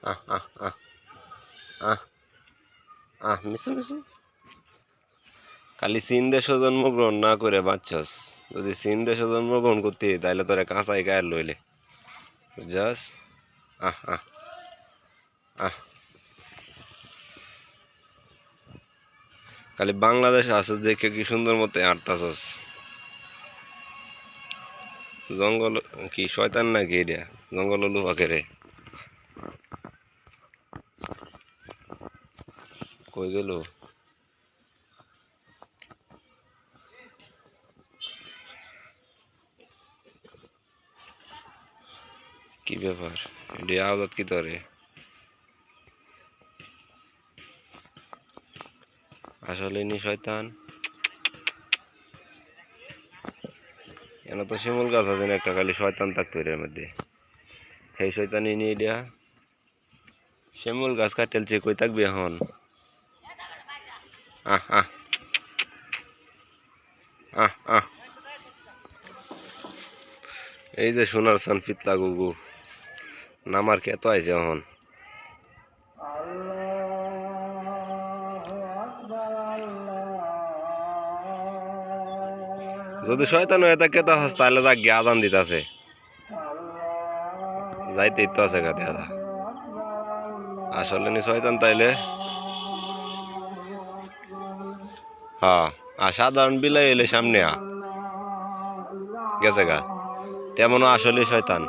আহ আহ আহ আহ আহ মিশু মিশু খালি চীন দেশে জন্মগ্রহণ না করে বাঁচছস। যদি চীন দেশে জন্মগ্রহণ করতে তাহলে তোরা কাঁচাই গায়ের লইলে বুঝছস। আহ আহ আহ খালি বাংলাদেশে আসস দেখে কি সুন্দর মতো আটতাছস। জঙ্গল কি শয়তান নাকি এটা? জঙ্গল লুফাকে রে কই গেল? কি ব্যাপার? এটা আওয়াজ কি তোরে? আসলে নি শয়তান। এনে তো শিমুল গাছ আছে একটা, খালি শয়তান থাকতো এর মধ্যে। সেই শয়তানি নিয়ে এটা শিমুল গাছ কাটেলছে, কই থাকবে এখন? আহ আহ আহ আহ এই যে সোনার সান পিতলা গুগু নামার কে এত আইছে এখন। যদি শয়তান হয়ে থাকে তাহলে তা গিয়ে আদান দিতেছে, যাইতেই তো আছে গাতে আদা। আসলে নি শয়তান তাইলে? হ্যাঁ, আর সাধারণ বিলাই এলে সামনে গেছে গা, তেমনও আসলে শয়তান।